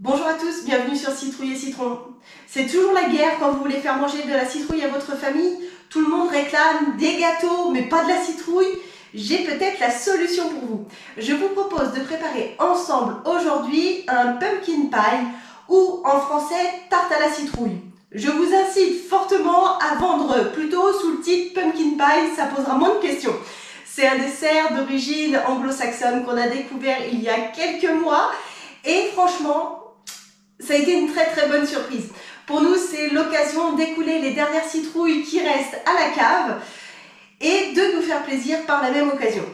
Bonjour à tous, bienvenue sur Citrouille et Citron. C'est toujours la guerre quand vous voulez faire manger de la citrouille à votre famille. Tout le monde réclame des gâteaux, mais pas de la citrouille. J'ai peut-être la solution pour vous. Je vous propose de préparer ensemble aujourd'hui un pumpkin pie ou en français tarte à la citrouille. Je vous incite fortement à vendre plutôt sous le titre pumpkin pie, ça posera moins de questions. C'est un dessert d'origine anglo-saxonne qu'on a découvert il y a quelques mois et franchement, ça a été une très bonne surprise. Pour nous, c'est l'occasion d'écouler les dernières citrouilles qui restent à la cave et de nous faire plaisir par la même occasion.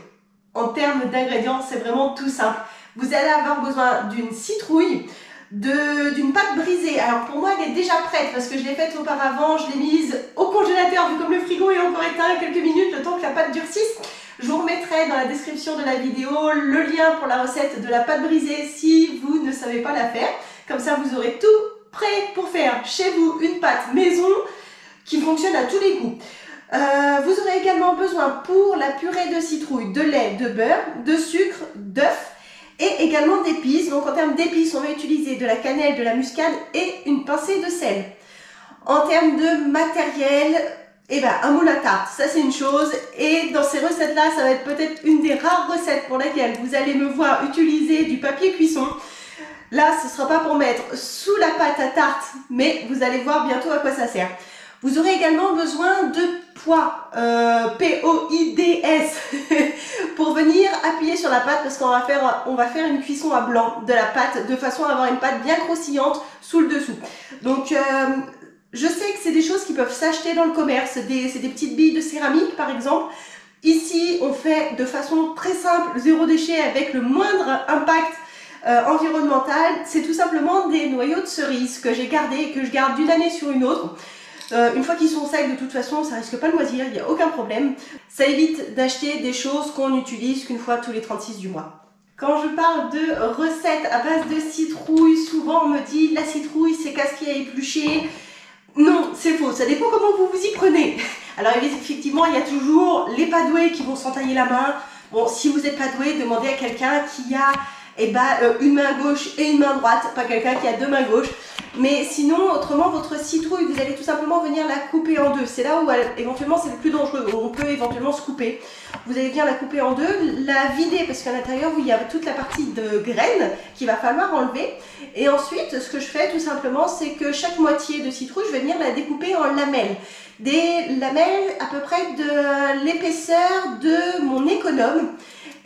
En termes d'ingrédients, c'est vraiment tout simple. Vous allez avoir besoin d'une citrouille, d'une pâte brisée. Alors pour moi, elle est déjà prête parce que je l'ai faite auparavant. Je l'ai mise au congélateur, vu comme le frigo est encore éteint, quelques minutes, le temps que la pâte durcisse. Je vous remettrai dans la description de la vidéo le lien pour la recette de la pâte brisée si vous ne savez pas la faire. Comme ça, vous aurez tout prêt pour faire chez vous une pâte maison qui fonctionne à tous les coups. Vous aurez également besoin pour la purée de citrouille de lait, de beurre, de sucre, d'œufs et également d'épices. Donc en termes d'épices, on va utiliser de la cannelle, de la muscade et une pincée de sel. En termes de matériel, un moule à tarte, ça c'est une chose. Et dans ces recettes-là, ça va être peut-être une des rares recettes pour laquelle vous allez me voir utiliser du papier cuisson. Là, ce ne sera pas pour mettre sous la pâte à tarte, mais vous allez voir bientôt à quoi ça sert. Vous aurez également besoin de poids, P-O-I-D-S, pour venir appuyer sur la pâte parce qu'on va faire une cuisson à blanc de la pâte de façon à avoir une pâte bien croustillante sous le dessous. Donc, je sais que c'est des choses qui peuvent s'acheter dans le commerce, c'est des petites billes de céramique par exemple. Ici, on fait de façon très simple, zéro déchet avec le moindre impact environnemental. C'est tout simplement des noyaux de cerises que j'ai gardés et que je garde d'une année sur une autre. Une fois qu'ils sont secs, de toute façon, ça risque pas de moisir, il n'y a aucun problème. Ça évite d'acheter des choses qu'on n'utilise qu'une fois tous les 36 du mois. Quand je parle de recettes à base de citrouille, souvent on me dit la citrouille c'est casse-pied à éplucher. Non, c'est faux, ça dépend comment vous vous y prenez. Alors effectivement, il y a toujours les pas doués qui vont s'entailler la main. Bon, si vous n'êtes pas doué, demandez à quelqu'un qui a une main gauche et une main droite, pas quelqu'un qui a deux mains gauches. Mais sinon, autrement, votre citrouille, vous allez tout simplement venir la couper en deux. C'est là où éventuellement c'est le plus dangereux. On peut éventuellement se couper. Vous allez venir la couper en deux, la vider parce qu'à l'intérieur, il y a toute la partie de graines qu'il va falloir enlever. Et ensuite, ce que je fais tout simplement, c'est que chaque moitié de citrouille, je vais venir la découper en lamelles. Des lamelles à peu près de l'épaisseur de mon économe.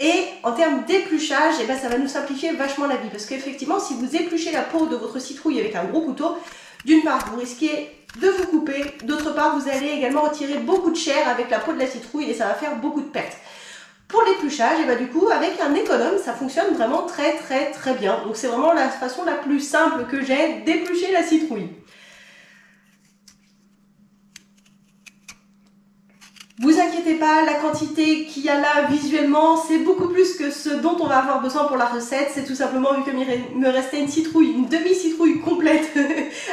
Et en termes d'épluchage, ça va nous simplifier vachement la vie. Parce qu'effectivement, si vous épluchez la peau de votre citrouille avec un gros couteau, d'une part, vous risquez de vous couper. D'autre part, vous allez également retirer beaucoup de chair avec la peau de la citrouille et ça va faire beaucoup de pertes. Pour l'épluchage, du coup, avec un économe, ça fonctionne vraiment très bien. Donc c'est vraiment la façon la plus simple que j'ai d'éplucher la citrouille. Vous inquiétez pas, la quantité qu'il y a là visuellement, c'est beaucoup plus que ce dont on va avoir besoin pour la recette. C'est tout simplement, vu qu'il me restait une citrouille, une demi-citrouille complète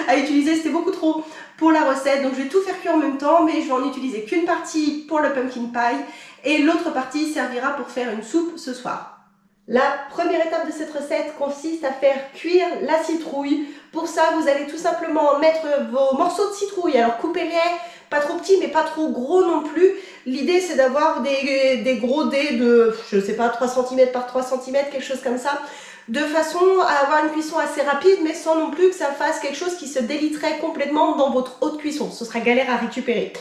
à utiliser, c'était beaucoup trop pour la recette. Donc je vais tout faire cuire en même temps, mais je vais en utiliser qu'une partie pour le pumpkin pie et l'autre partie servira pour faire une soupe ce soir. La première étape de cette recette consiste à faire cuire la citrouille. Pour ça, vous allez tout simplement mettre vos morceaux de citrouille. Alors coupez-les, pas trop petits mais pas trop gros non plus. L'idée c'est d'avoir des gros dés de, je sais pas, 3 cm par 3 cm, quelque chose comme ça. De façon à avoir une cuisson assez rapide mais sans non plus que ça fasse quelque chose qui se déliterait complètement dans votre haute cuisson. Ce sera galère à récupérer.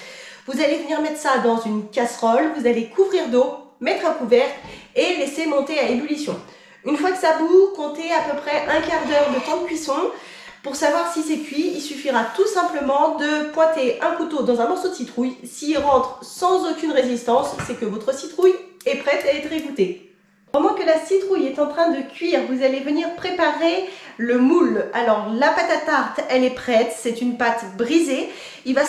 Vous allez venir mettre ça dans une casserole, vous allez couvrir d'eau, mettre un couvercle et laisser monter à ébullition. Une fois que ça bout, comptez à peu près un quart d'heure de temps de cuisson. Pour savoir si c'est cuit, il suffira tout simplement de pointer un couteau dans un morceau de citrouille. S'il rentre sans aucune résistance, c'est que votre citrouille est prête à être égouttée. Pendant que la citrouille est en train de cuire, vous allez venir préparer le moule. Alors la pâte à tarte, elle est prête, c'est une pâte brisée. Il va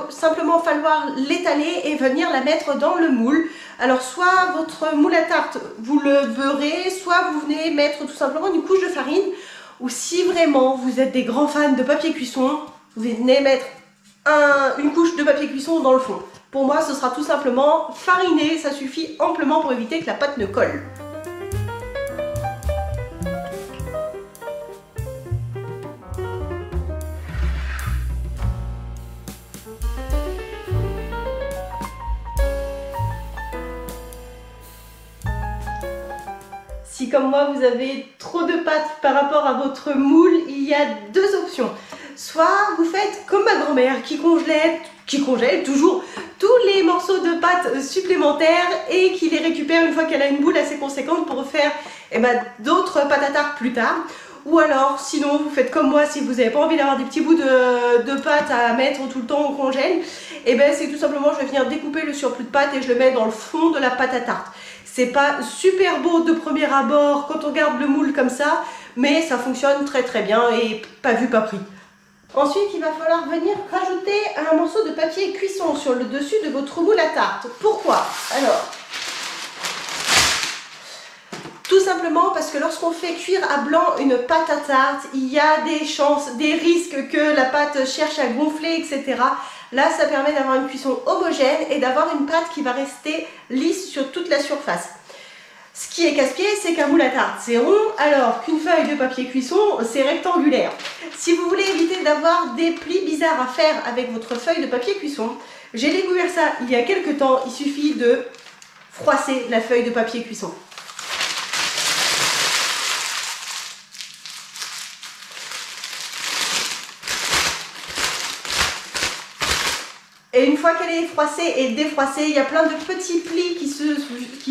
simplement falloir l'étaler et venir la mettre dans le moule. Alors soit votre moule à tarte, vous le beurrez, soit vous venez mettre tout simplement une couche de farine. Ou si vraiment vous êtes des grands fans de papier cuisson, vous venez mettre une couche de papier cuisson dans le fond. Pour moi, ce sera tout simplement fariné, ça suffit amplement pour éviter que la pâte ne colle. comme moi vous avez trop de pâte par rapport à votre moule, il y a deux options. Soit vous faites comme ma grand-mère qui congèle toujours tous les morceaux de pâte supplémentaires et qui les récupère une fois qu'elle a une boule assez conséquente pour faire d'autres pâtes à tarte plus tard. Ou alors, sinon, vous faites comme moi, si vous n'avez pas envie d'avoir des petits bouts de pâte à mettre tout le temps au congèle, c'est tout simplement, je vais venir découper le surplus de pâte et je le mets dans le fond de la pâte à tarte. C'est pas super beau de premier abord quand on regarde le moule comme ça, mais ça fonctionne très très bien et pas vu pas pris. Ensuite, il va falloir venir rajouter un morceau de papier cuisson sur le dessus de votre moule à tarte. Pourquoi? Alors, tout simplement parce que lorsqu'on fait cuire à blanc une pâte à tarte, il y a des chances, des risques que la pâte cherche à gonfler, etc. Là, ça permet d'avoir une cuisson homogène et d'avoir une pâte qui va rester lisse sur toute la surface. Ce qui est casse-pied, c'est qu'un moule à tarte, c'est rond, alors qu'une feuille de papier cuisson, c'est rectangulaire. Si vous voulez éviter d'avoir des plis bizarres à faire avec votre feuille de papier cuisson, j'ai découvert ça il y a quelques temps, il suffit de froisser la feuille de papier cuisson. Et une fois qu'elle est froissée et défroissée, il y a plein de petits plis qui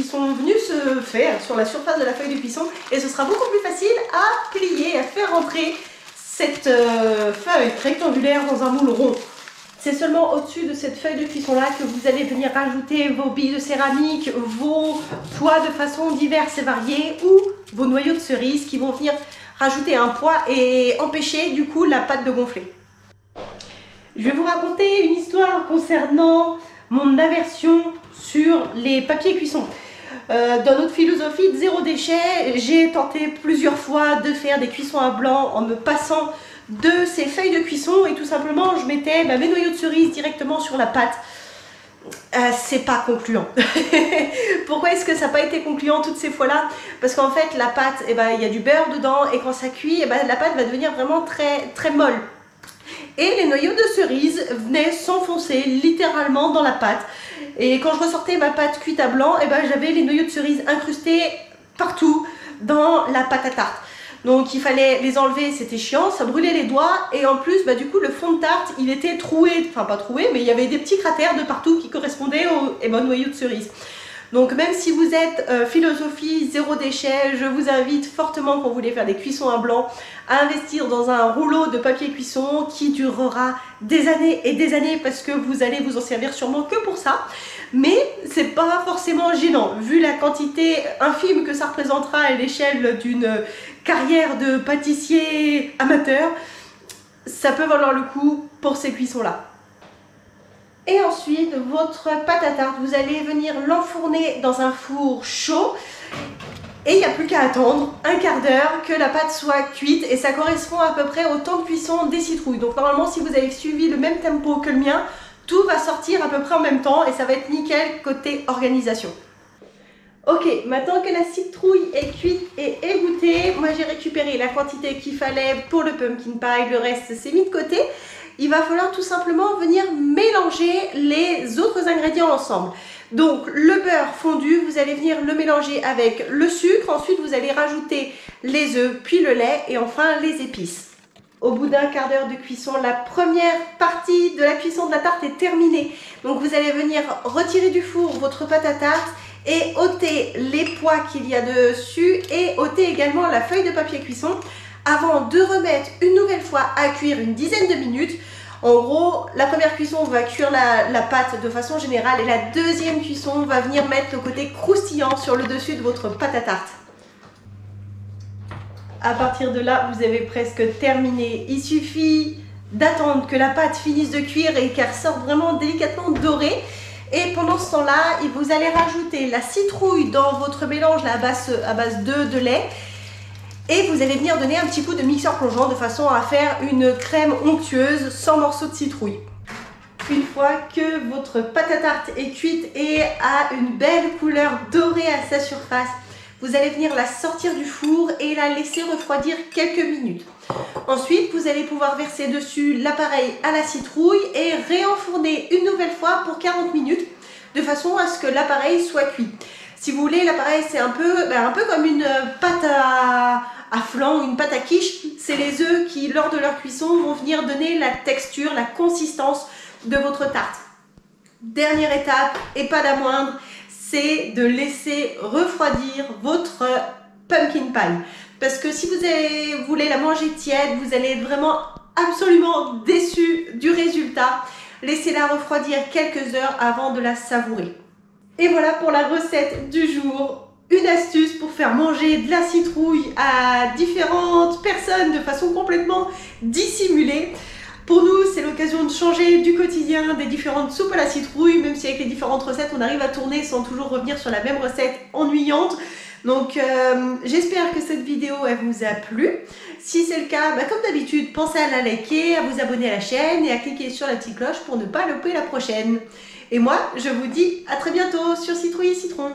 sont venus se faire sur la surface de la feuille de cuisson et ce sera beaucoup plus facile à plier, à faire rentrer cette feuille rectangulaire dans un moule rond. C'est seulement au-dessus de cette feuille de cuisson là que vous allez venir rajouter vos billes de céramique, vos pois de façon diverses et variées ou vos noyaux de cerise qui vont venir rajouter un poids et empêcher du coup la pâte de gonfler. Je vais vous raconter une histoire concernant mon aversion sur les papiers cuisson. Dans notre philosophie de zéro déchet, j'ai tenté plusieurs fois de faire des cuissons à blanc en me passant de ces feuilles de cuisson et tout simplement je mettais mes noyaux de cerise directement sur la pâte. C'est pas concluant. Pourquoi est-ce que ça n'a pas été concluant toutes ces fois-là? Parce qu'en fait la pâte, il y a du beurre dedans et quand ça cuit, la pâte va devenir vraiment très, très molle. Et les noyaux de cerise venaient s'enfoncer littéralement dans la pâte. Et quand je ressortais ma pâte cuite à blanc, j'avais les noyaux de cerise incrustés partout dans la pâte à tarte. Donc il fallait les enlever, c'était chiant, ça brûlait les doigts. Et en plus, du coup, le fond de tarte, il était troué, enfin pas troué, mais il y avait des petits cratères de partout qui correspondaient aux noyaux de cerise. Donc même si vous êtes philosophie zéro déchet, je vous invite fortement quand vous voulez faire des cuissons à blanc à investir dans un rouleau de papier cuisson qui durera des années et des années parce que vous allez vous en servir sûrement que pour ça. Mais c'est pas forcément gênant vu la quantité infime que ça représentera à l'échelle d'une carrière de pâtissier amateur. Ça peut valoir le coup pour ces cuissons là. Et ensuite, votre pâte à tarte, vous allez venir l'enfourner dans un four chaud. Et il n'y a plus qu'à attendre un quart d'heure que la pâte soit cuite. Et ça correspond à peu près au temps de cuisson des citrouilles. Donc normalement, si vous avez suivi le même tempo que le mien, tout va sortir à peu près en même temps. Et ça va être nickel côté organisation. Ok, maintenant que la citrouille est cuite et égouttée, moi j'ai récupéré la quantité qu'il fallait pour le pumpkin pie. Le reste, c'est mis de côté. Il va falloir tout simplement venir mélanger les autres ingrédients ensemble. Donc le beurre fondu, vous allez venir le mélanger avec le sucre, ensuite vous allez rajouter les œufs, puis le lait et enfin les épices. Au bout d'un quart d'heure de cuisson, la première partie de la cuisson de la tarte est terminée. Donc vous allez venir retirer du four votre pâte à tarte et ôter les pois qu'il y a dessus et ôter également la feuille de papier cuisson avant de remettre une nouvelle fois à cuire une dizaine de minutes. En gros, la première cuisson va cuire la pâte de façon générale et la deuxième cuisson va venir mettre le côté croustillant sur le dessus de votre pâte à tarte. À partir de là, vous avez presque terminé. Il suffit d'attendre que la pâte finisse de cuire et qu'elle sorte vraiment délicatement dorée. Et pendant ce temps-là, vous allez rajouter la citrouille dans votre mélange là, à base de lait. Et vous allez venir donner un petit coup de mixeur plongeant de façon à faire une crème onctueuse sans morceaux de citrouille. Une fois que votre pâte à tarte est cuite et a une belle couleur dorée à sa surface, vous allez venir la sortir du four et la laisser refroidir quelques minutes. Ensuite, vous allez pouvoir verser dessus l'appareil à la citrouille et réenfourner une nouvelle fois pour 40 minutes de façon à ce que l'appareil soit cuit. Si vous voulez, là pareil, c'est un peu comme une pâte à flan, une pâte à quiche. C'est les œufs qui, lors de leur cuisson, vont venir donner la texture, la consistance de votre tarte. Dernière étape, et pas la moindre, c'est de laisser refroidir votre pumpkin pie. Parce que si vous voulez la manger tiède, vous allez être vraiment absolument déçu du résultat. Laissez-la refroidir quelques heures avant de la savourer. Et voilà pour la recette du jour. Une astuce pour faire manger de la citrouille à différentes personnes de façon complètement dissimulée. Pour nous, c'est l'occasion de changer du quotidien, des différentes soupes à la citrouille, même si avec les différentes recettes, on arrive à tourner sans toujours revenir sur la même recette ennuyante. Donc j'espère que cette vidéo elle vous a plu. Si c'est le cas, comme d'habitude, pensez à la liker, à vous abonner à la chaîne et à cliquer sur la petite cloche pour ne pas louper la prochaine. Et moi, je vous dis à très bientôt sur Citrouille et Citron.